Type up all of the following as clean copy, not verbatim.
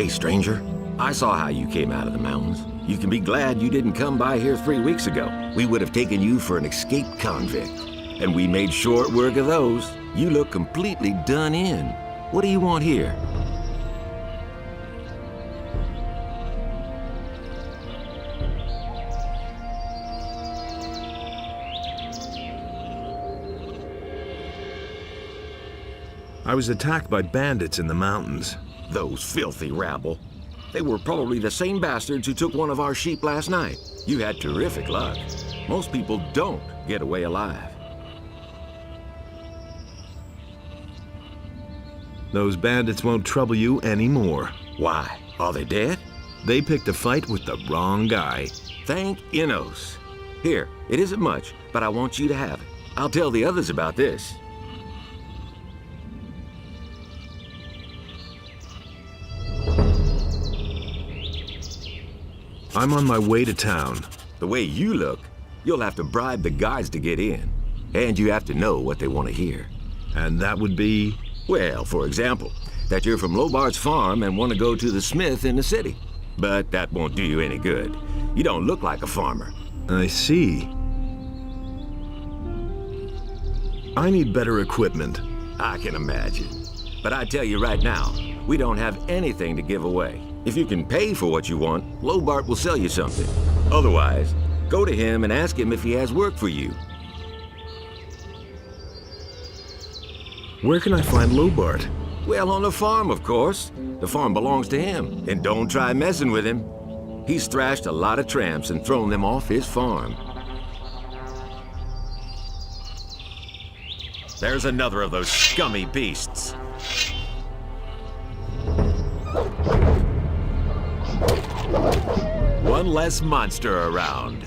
Hey, stranger. I saw how you came out of the mountains. You can be glad you didn't come by here 3 weeks ago. We would have taken you for an escaped convict. And we made short work of those. You look completely done in. What do you want here? I was attacked by bandits in the mountains. Those filthy rabble. They were probably the same bastards who took one of our sheep last night. You had terrific luck. Most people don't get away alive. Those bandits won't trouble you anymore. Why? Are they dead? They picked a fight with the wrong guy. Thank Innos. Here, it isn't much, but I want you to have it. I'll tell the others about this. I'm on my way to town. The way you look, you'll have to bribe the guards to get in. And you have to know what they want to hear. And that would be? Well, for example, that you're from Lobart's farm and want to go to the smith in the city. But that won't do you any good. You don't look like a farmer. I see. I need better equipment. I can imagine. But I tell you right now, we don't have anything to give away. If you can pay for what you want, Lobart will sell you something. Otherwise, go to him and ask him if he has work for you. Where can I find Lobart? Well, on the farm, of course. The farm belongs to him. And don't try messing with him. He's thrashed a lot of tramps and thrown them off his farm. There's another of those scummy beasts. One less monster around.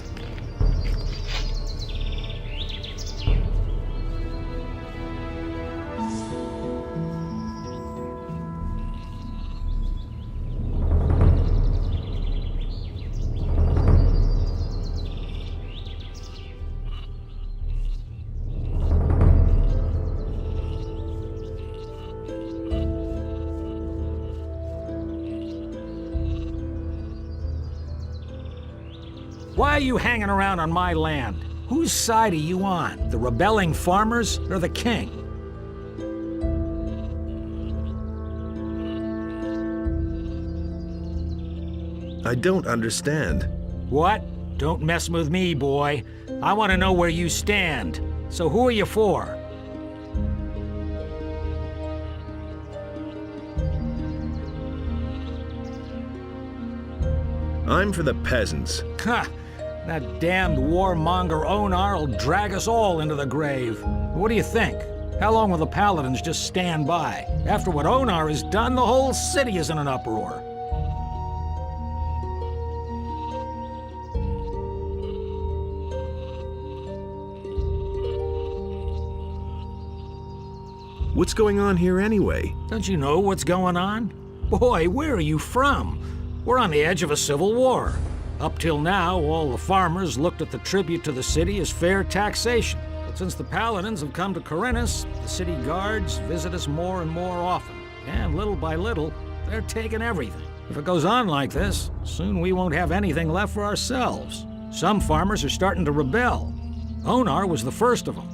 Why are you hanging around on my land? Whose side are you on? The rebelling farmers or the king? I don't understand. What? Don't mess with me, boy. I want to know where you stand. So who are you for? I'm for the peasants. Ha! That damned warmonger Onar will drag us all into the grave. What do you think? How long will the paladins just stand by? After what Onar has done, the whole city is in an uproar. What's going on here anyway? Don't you know what's going on? Boy, where are you from? We're on the edge of a civil war. Up till now, all the farmers looked at the tribute to the city as fair taxation. But since the paladins have come to Corinthus, the city guards visit us more and more often. And little by little, they're taking everything. If it goes on like this, soon we won't have anything left for ourselves. Some farmers are starting to rebel. Onar was the first of them.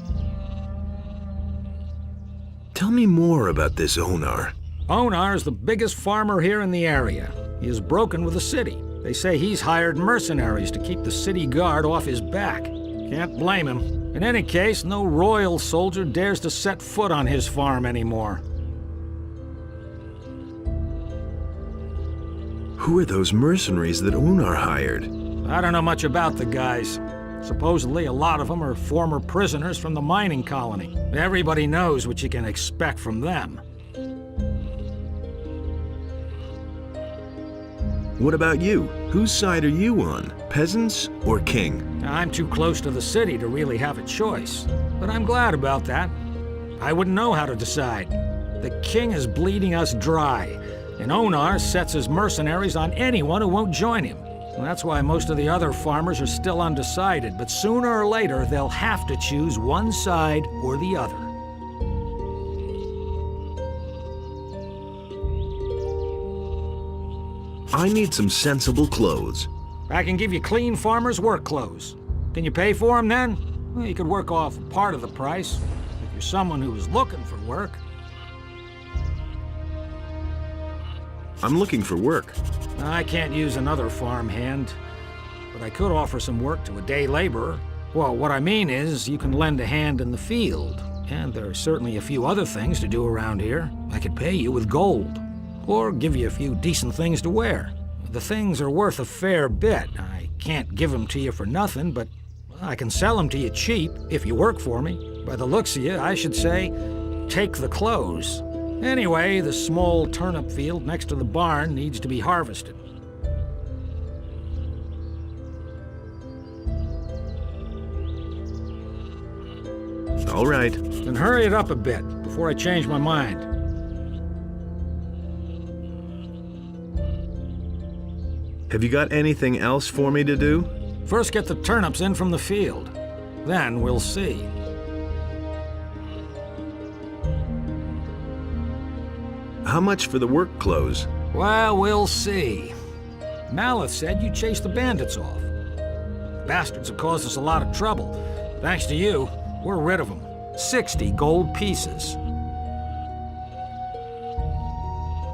Tell me more about this Onar. Onar is the biggest farmer here in the area. He is broken with the city. They say he's hired mercenaries to keep the city guard off his back. Can't blame him. In any case, no royal soldier dares to set foot on his farm anymore. Who are those mercenaries that Onar hired? I don't know much about the guys. Supposedly, a lot of them are former prisoners from the mining colony. Everybody knows what you can expect from them. What about you? Whose side are you on? Peasants or king? I'm too close to the city to really have a choice. But I'm glad about that. I wouldn't know how to decide. The king is bleeding us dry, and Onar sets his mercenaries on anyone who won't join him. And that's why most of the other farmers are still undecided, but sooner or later they'll have to choose one side or the other. I need some sensible clothes. I can give you clean farmer's work clothes. Can you pay for them then? Well, you could work off a part of the price if you're someone who is looking for work. I'm looking for work. I can't use another farmhand, but I could offer some work to a day laborer. Well, what I mean is, you can lend a hand in the field, and there are certainly a few other things to do around here. I could pay you with gold, or give you a few decent things to wear. The things are worth a fair bit. I can't give them to you for nothing, but I can sell them to you cheap if you work for me. By the looks of you, I should say, take the clothes. Anyway, the small turnip field next to the barn needs to be harvested. All right. Then hurry it up a bit before I change my mind. Have you got anything else for me to do? First get the turnips in from the field. Then we'll see. How much for the work clothes? Well, we'll see. Maleth said you chased the bandits off. Bastards have caused us a lot of trouble. Thanks to you, we're rid of them. 60 gold pieces.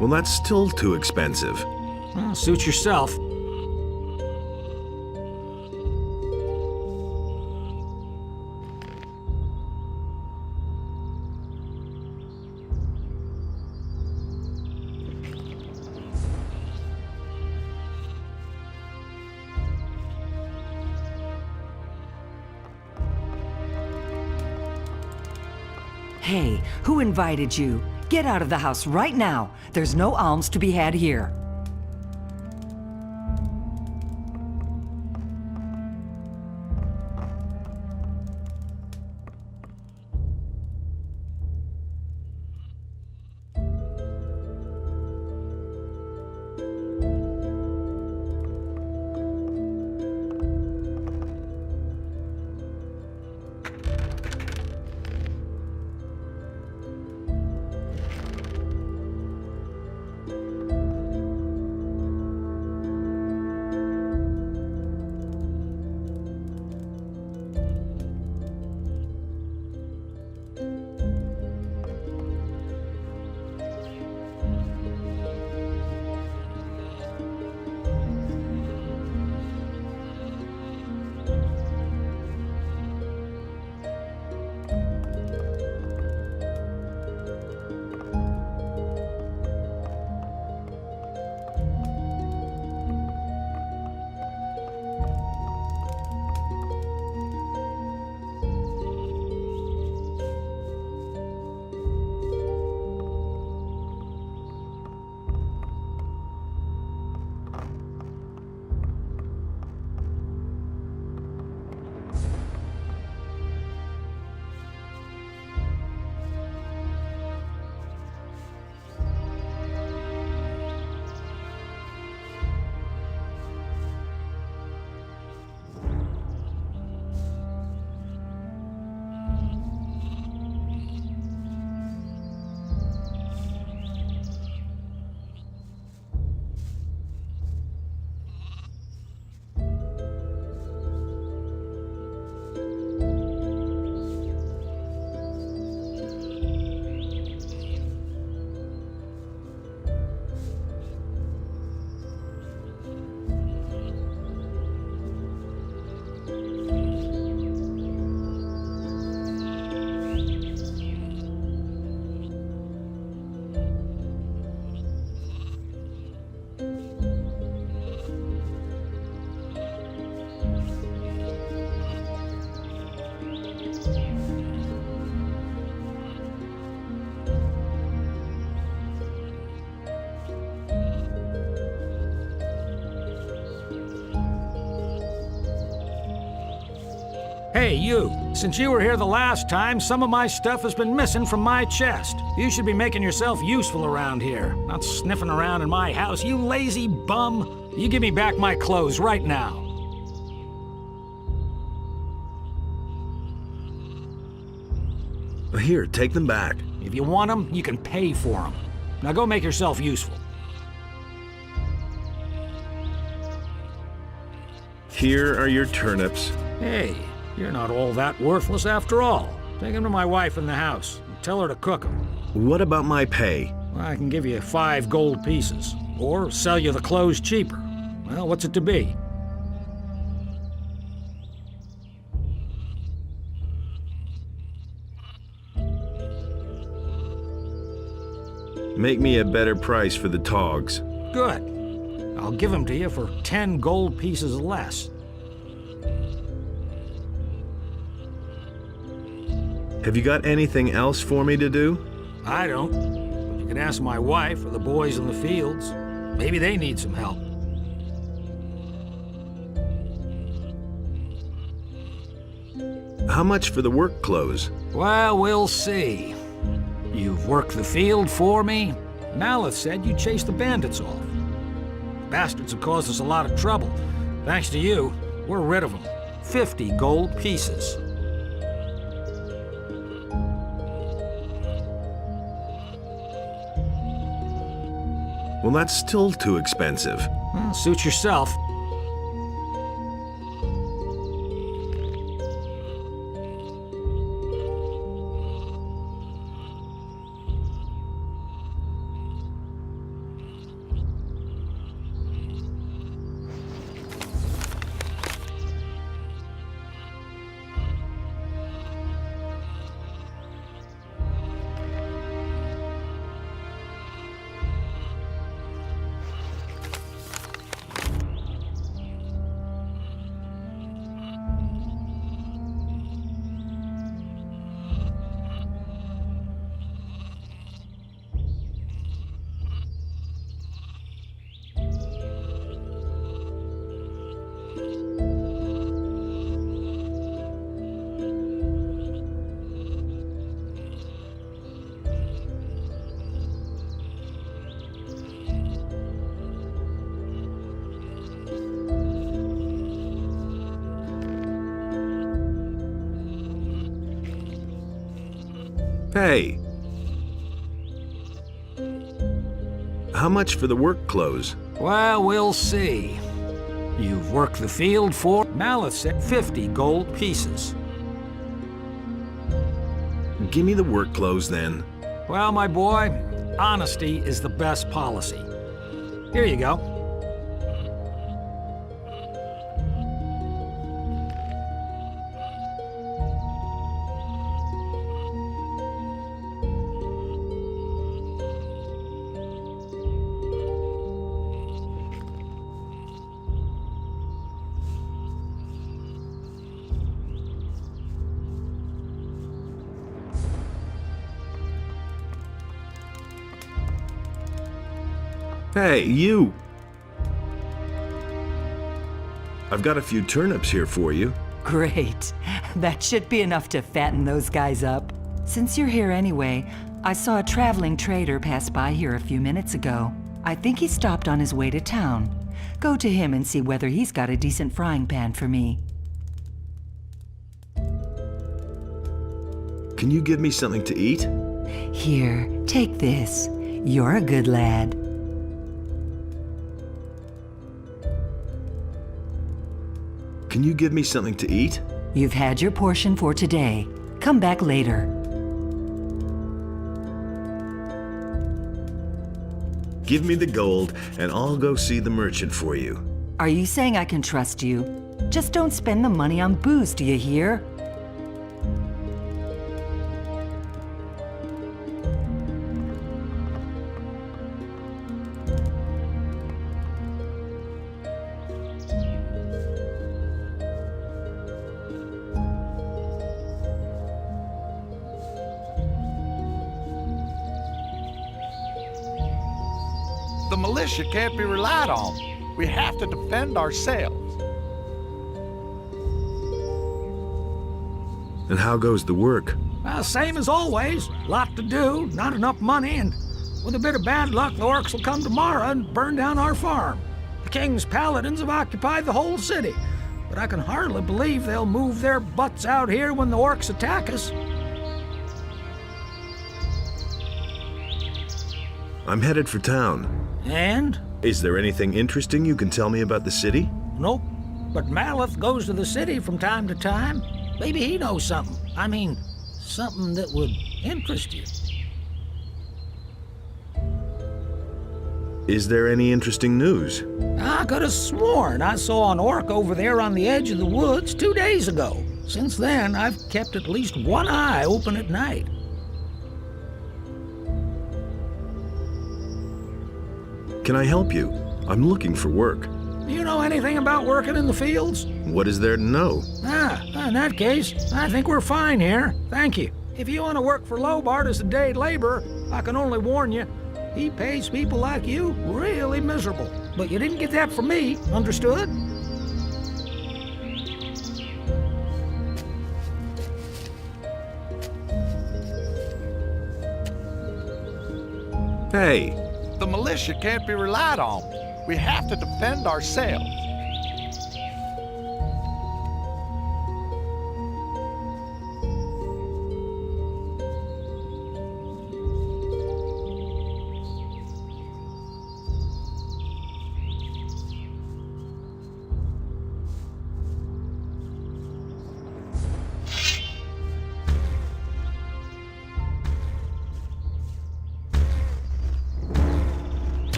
Well, that's still too expensive. Well, suit yourself. Hey, who invited you? Get out of the house right now. There's no alms to be had here. Hey, you. Since you were here the last time, some of my stuff has been missing from my chest. You should be making yourself useful around here, not sniffing around in my house, you lazy bum. You give me back my clothes right now. Here, take them back. If you want them, you can pay for them. Now go make yourself useful. Here are your turnips. Hey, you're not all that worthless after all. Take them to my wife in the house and tell her to cook them. What about my pay? I can give you 5 gold pieces, or sell you the clothes cheaper. Well, what's it to be? Make me a better price for the togs. Good. I'll give them to you for 10 gold pieces less. Have you got anything else for me to do? I don't. But you can ask my wife or the boys in the fields. Maybe they need some help. How much for the work clothes? Well, we'll see. You've worked the field for me. Maleth said you chased the bandits off. The bastards have caused us a lot of trouble. Thanks to you, we're rid of them. 50 gold pieces. Well, that's still too expensive. Well, suit yourself. Hey! How much for the work clothes? Well, we'll see. You've worked the field for Maleth said 50 gold pieces. Give me the work clothes then. Well, my boy, honesty is the best policy. Here you go. Hey, you! I've got a few turnips here for you. Great. That should be enough to fatten those guys up. Since you're here anyway, I saw a traveling trader pass by here a few minutes ago. I think he stopped on his way to town. Go to him and see whether he's got a decent frying pan for me. Can you give me something to eat? Here, take this. You're a good lad. Can you give me something to eat? You've had your portion for today. Come back later. Give me the gold, and I'll go see the merchant for you. Are you saying I can trust you? Just don't spend the money on booze, do you hear? The militia can't be relied on. We have to defend ourselves. And how goes the work? Same as always. Lot to do, not enough money, and with a bit of bad luck, the orcs will come tomorrow and burn down our farm. The king's paladins have occupied the whole city, but I can hardly believe they'll move their butts out here when the orcs attack us. I'm headed for town. And? Is there anything interesting you can tell me about the city? Nope. but Maleth goes to the city from time to time. Maybe he knows something. I mean, something that would interest you. Is there any interesting news? I could have sworn I saw an orc over there on the edge of the woods 2 days ago. Since then, I've kept at least one eye open at night. Can I help you? I'm looking for work. Do you know anything about working in the fields? What is there to know? In that case, I think we're fine here. Thank you. If you want to work for Lobart as a day laborer, I can only warn you, he pays people like you really miserable. But you didn't get that from me, understood? Hey, The militia can't be relied on. We have to defend ourselves.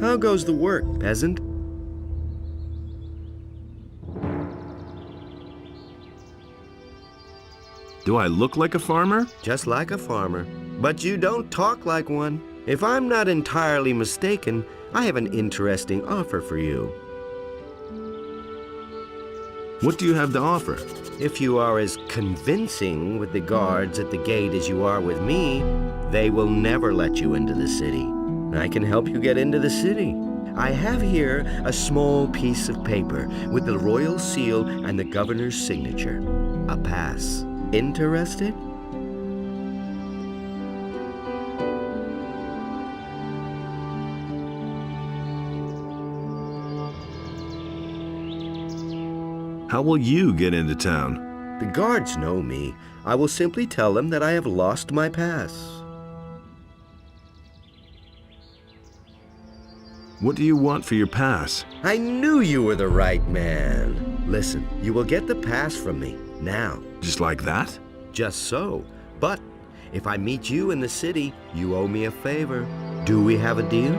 How goes the work, peasant? do I look like a farmer? Just like a farmer. But you don't talk like one. If I'm not entirely mistaken, I have an interesting offer for you. What do you have to offer? If you are as convincing with the guards at the gate as you are with me, they will never let you into the city. I can help you get into the city. I have here a small piece of paper with the royal seal and the governor's signature. A pass. Interested? How will you get into town? The guards know me. I will simply tell them that I have lost my pass. What do you want for your pass? I knew you were the right man. Listen, you will get the pass from me, now. Just like that? Just so. But if I meet you in the city, you owe me a favor. Do we have a deal?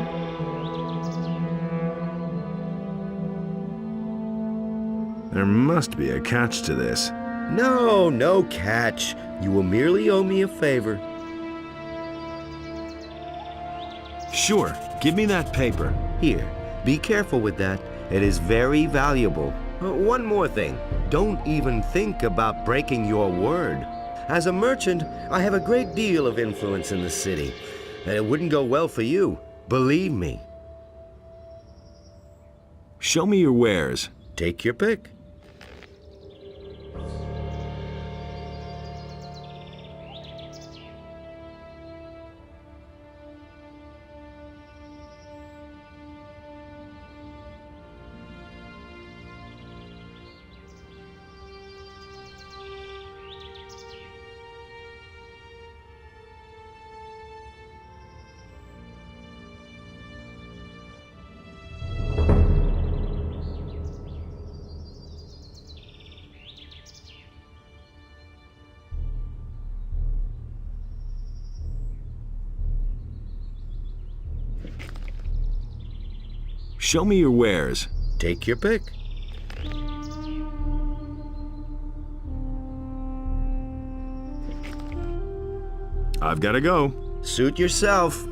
There must be a catch to this. No, no catch. You will merely owe me a favor. Sure, give me that paper. Here, be careful with that. It is very valuable. One more thing. Don't even think about breaking your word. As a merchant, I have a great deal of influence in the city. And it wouldn't go well for you. Believe me. Show me your wares. Take your pick. Show me your wares. Take your pick. I've got to go. Suit yourself.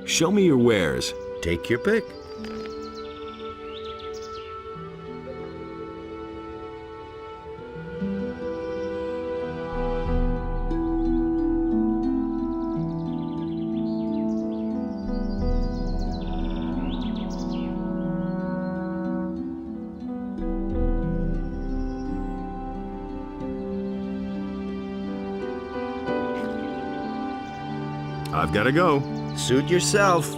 Show me your wares. Take your pick. I've got to go. Suit yourself.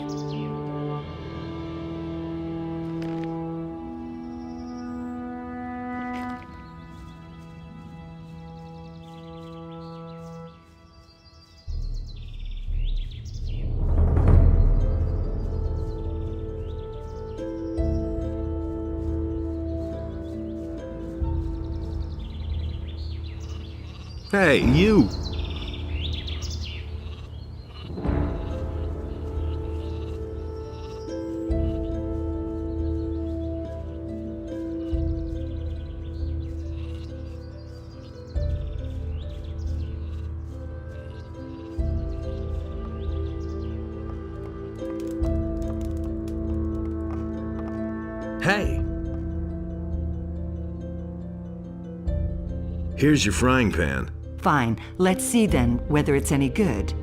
Hey, you! Hey! Here's your frying pan. Fine, let's see then whether it's any good.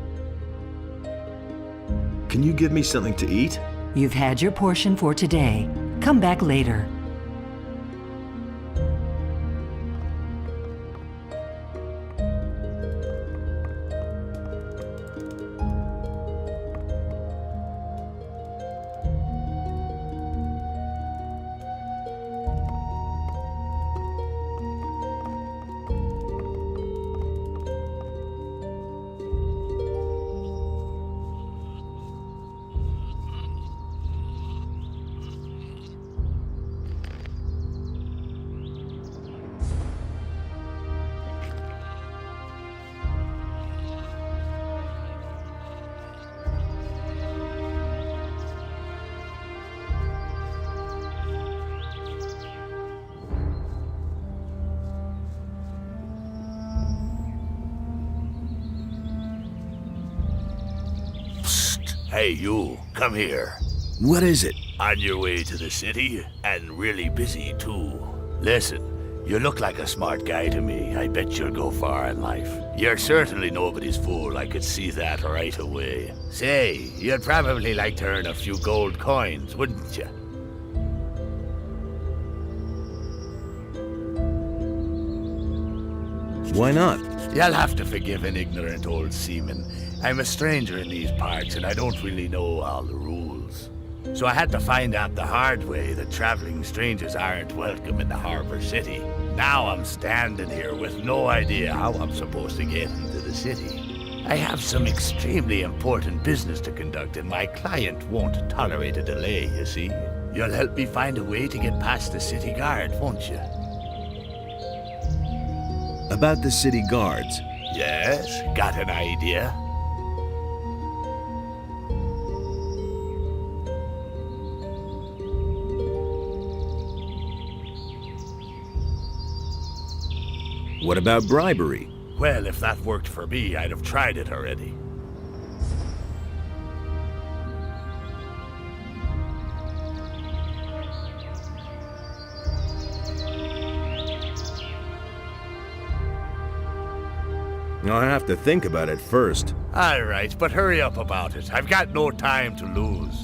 Can you give me something to eat? You've had your portion for today. Come back later. Hey, you, come here. What is it? On your way to the city, and really busy, too. Listen, you look like a smart guy to me. I bet you'll go far in life. You're certainly nobody's fool, I could see that right away. Say, you'd probably like to earn a few gold coins, wouldn't you? Why not? You'll have to forgive an ignorant old seaman. I'm a stranger in these parts, and I don't really know all the rules. So I had to find out the hard way that traveling strangers aren't welcome in the harbor city. Now I'm standing here with no idea how I'm supposed to get into the city. I have some extremely important business to conduct, and my client won't tolerate a delay, you see. You'll help me find a way to get past the city guard, won't you? About the city guards. Yes, got an idea? What about bribery? Well, if that worked for me, I'd have tried it already. I'll have to think about it first. All right, but hurry up about it. I've got no time to lose.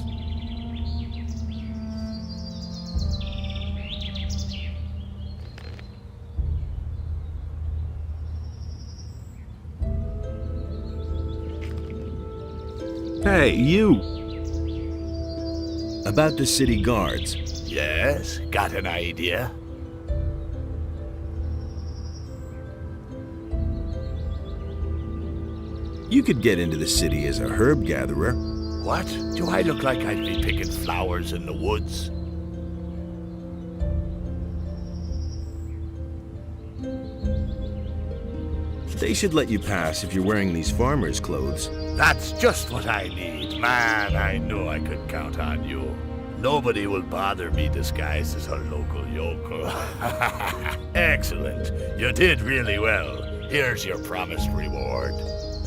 Hey, you! About the city guards. Yes, got an idea? You could get into the city as a herb gatherer. What? Do I look like I'd be picking flowers in the woods? They should let you pass if you're wearing these farmer's clothes. That's just what I need. Man, I knew I could count on you. Nobody will bother me disguised as a local yokel. Excellent. You did really well. Here's your promised reward.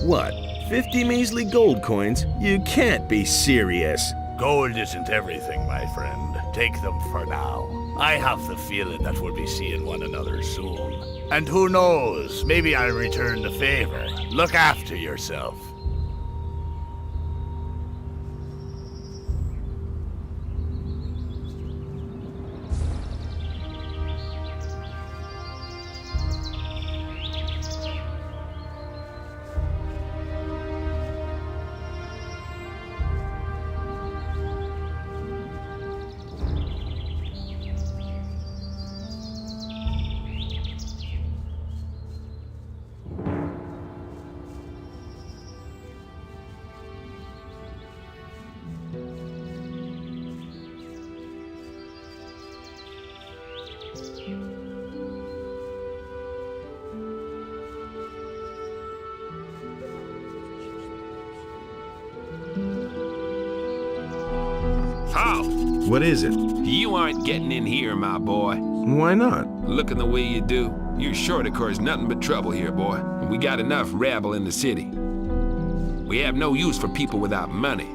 What? 50 measly gold coins? You can't be serious. Gold isn't everything, my friend. Take them for now. I have the feeling that we'll be seeing one another soon. And who knows, maybe I'll return the favor. Look after yourself. What is it? You aren't getting in here, my boy. Why not? Looking the way you do, you're sure to cause nothing but trouble here, boy. We got enough rabble in the city. We have no use for people without money.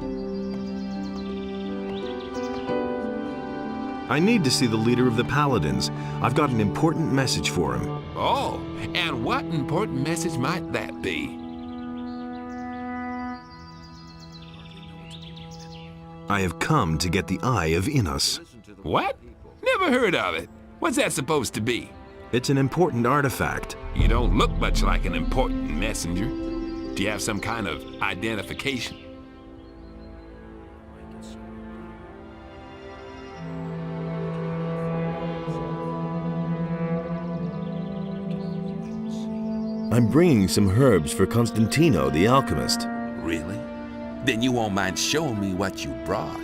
I need to see the leader of the Paladins. I've got an important message for him. Oh, and what important message might that be? I have come to get the Eye of Innos. What? Never heard of it. What's that supposed to be? It's an important artifact. You don't look much like an important messenger. Do you have some kind of identification? I'm bringing some herbs for Constantino, the alchemist. Really? Then you won't mind showing me what you brought.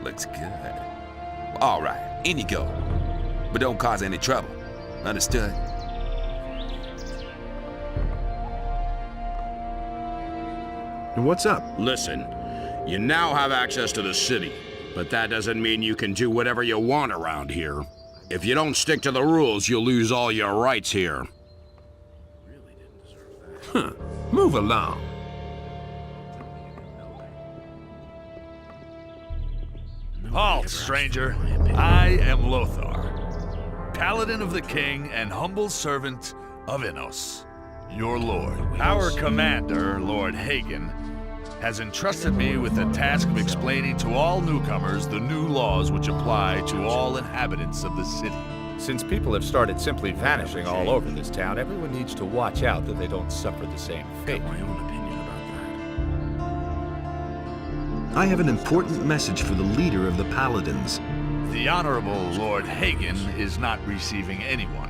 Looks good. All right, in you go. But don't cause any trouble. Understood? What's up? Listen, you now have access to the city, but that doesn't mean you can do whatever you want around here. If you don't stick to the rules, you'll lose all your rights here. Huh. Move along. Halt, stranger. I am Lothar, Paladin of the King and humble servant of Innos, your lord. Our commander, Lord Hagen, has entrusted me with the task of explaining to all newcomers the new laws which apply to all inhabitants of the city. Since people have started simply vanishing all over this town, everyone needs to watch out that they don't suffer the same fate. My own opinion about I have an important message for the leader of the Paladins. The Honorable Lord Hagen is not receiving anyone.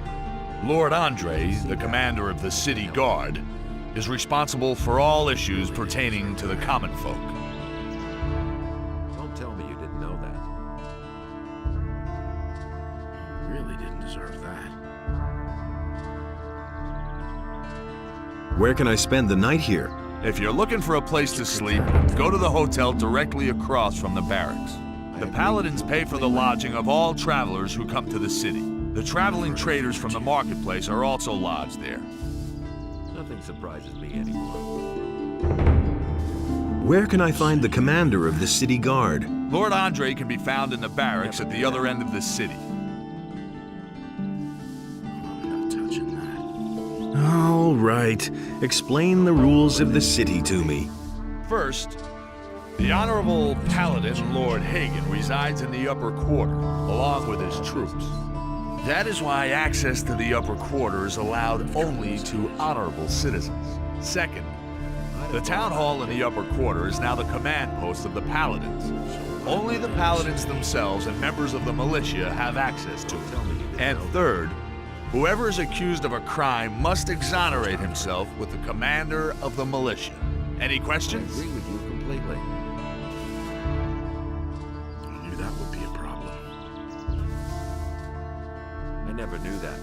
Lord Andre, the commander of the city guard, is responsible for all issues pertaining to the common folk. Don't tell me you didn't know that. You really didn't deserve that. Where can I spend the night here? If you're looking for a place to sleep, go to the hotel directly across from the barracks. The Paladins pay for the lodging of all travelers who come to the city. The traveling traders from the marketplace are also lodged there. Nothing surprises me anymore. Where can I find the commander of the city guard? Lord Andre can be found in the barracks at the other end of the city. I'm not touching that. All right. Explain the rules of the city to me. First, the Honorable Paladin Lord Hagen resides in the upper quarter, along with his troops. That is why access to the upper quarter is allowed only to honorable citizens. Second, the town hall in the upper quarter is now the command post of the Paladins. Only the Paladins themselves and members of the militia have access to it. And third, whoever is accused of a crime must exonerate himself with the commander of the militia. Any questions? I agree with you completely. I knew that would be a problem. I never knew that.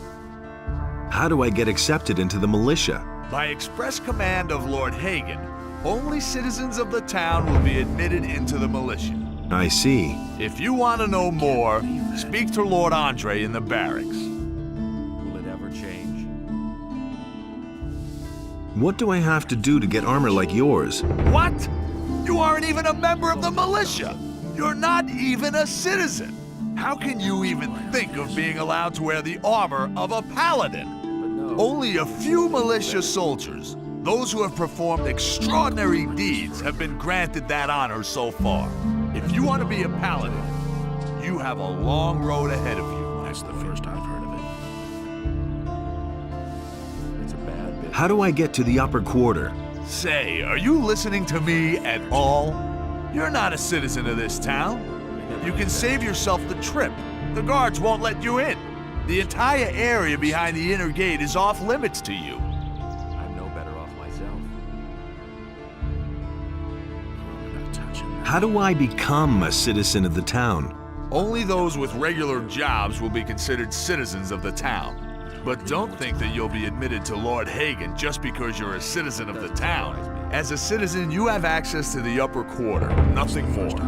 How do I get accepted into the militia? By express command of Lord Hagen, only citizens of the town will be admitted into the militia. I see. If you want to know more, speak to Lord Andre in the barracks. Will it ever change? What do I have to do to get armor like yours? What? You aren't even a member of the militia. You're not even a citizen. How can you even think of being allowed to wear the armor of a paladin? Only a few militia soldiers, those who have performed extraordinary deeds, have been granted that honor so far. If you want to be a paladin, you have a long road ahead of you. That's the first I've heard of it. It's a bad bit. How do I get to the upper quarter? Say, are you listening to me at all? You're not a citizen of this town. You can save yourself the trip. The guards won't let you in. The entire area behind the inner gate is off limits to you. I'm no better off myself. I'm not touching that. How do I become a citizen of the town? Only those with regular jobs will be considered citizens of the town. But don't think that you'll be admitted to Lord Hagen just because you're a citizen of the town. As a citizen, you have access to the upper quarter, nothing more.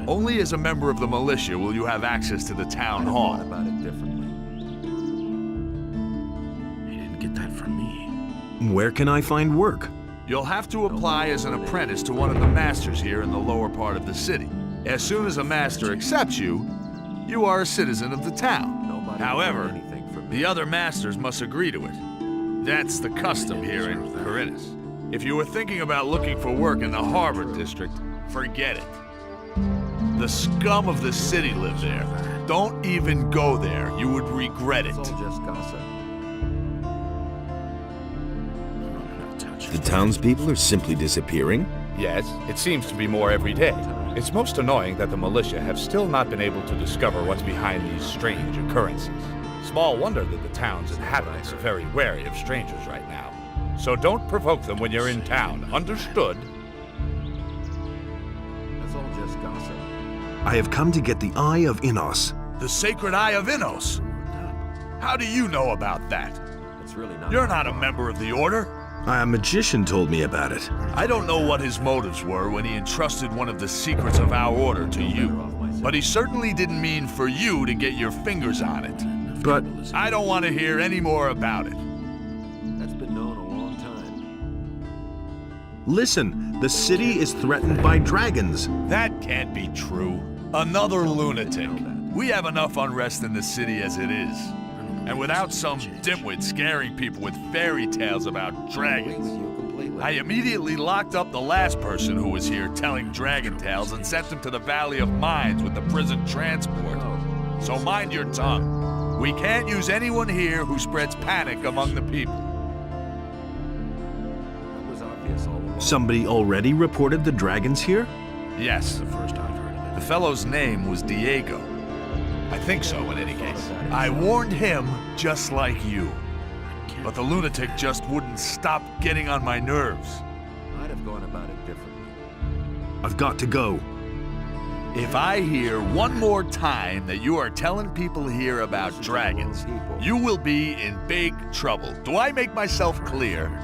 Only as a member of the militia will you have access to the town hall. About it differently. You didn't get that from me. Where can I find work? You'll have to apply as an apprentice to one of the masters here in the lower part of the city. As soon as a master accepts you, you are a citizen of the town. However, the other masters must agree to it. That's the custom here in Corinthus. If you were thinking about looking for work in the Harbor District, forget it. The scum of the city live there. Don't even go there. You would regret it. It's all just gossip. The townspeople are simply disappearing? Yes, it seems to be more every day. It's most annoying that the militia have still not been able to discover what's behind these strange occurrences. Small wonder that the town's inhabitants are very wary of strangers right now. So don't provoke them when you're in town. Understood? That's all just gossip. I have come to get the Eye of Innos. The sacred Eye of Innos. How do you know about that? It's really not. You're not a member of the Order. A magician told me about it. I don't know what his motives were when he entrusted one of the secrets of our Order to you. But he certainly didn't mean for you to get your fingers on it. But I don't want to hear any more about it. That's been known a long time. listen, the city is threatened by dragons. That can't be true. Another lunatic. We have enough unrest in the city as it is. And without some dimwit scaring people with fairy tales about dragons. I immediately locked up the last person who was here telling dragon tales and sent him to the Valley of Mines with the prison transport. So mind your tongue. We can't use anyone here who spreads panic among the people. Somebody already reported the dragons here? Yes. The fellow's name was Diego. I think so, in any case. I warned him just like you. But the lunatic just wouldn't stop getting on my nerves. I'd have gone about it differently. I've got to go. If I hear one more time that you are telling people here about dragons, you will be in big trouble. Do I make myself clear?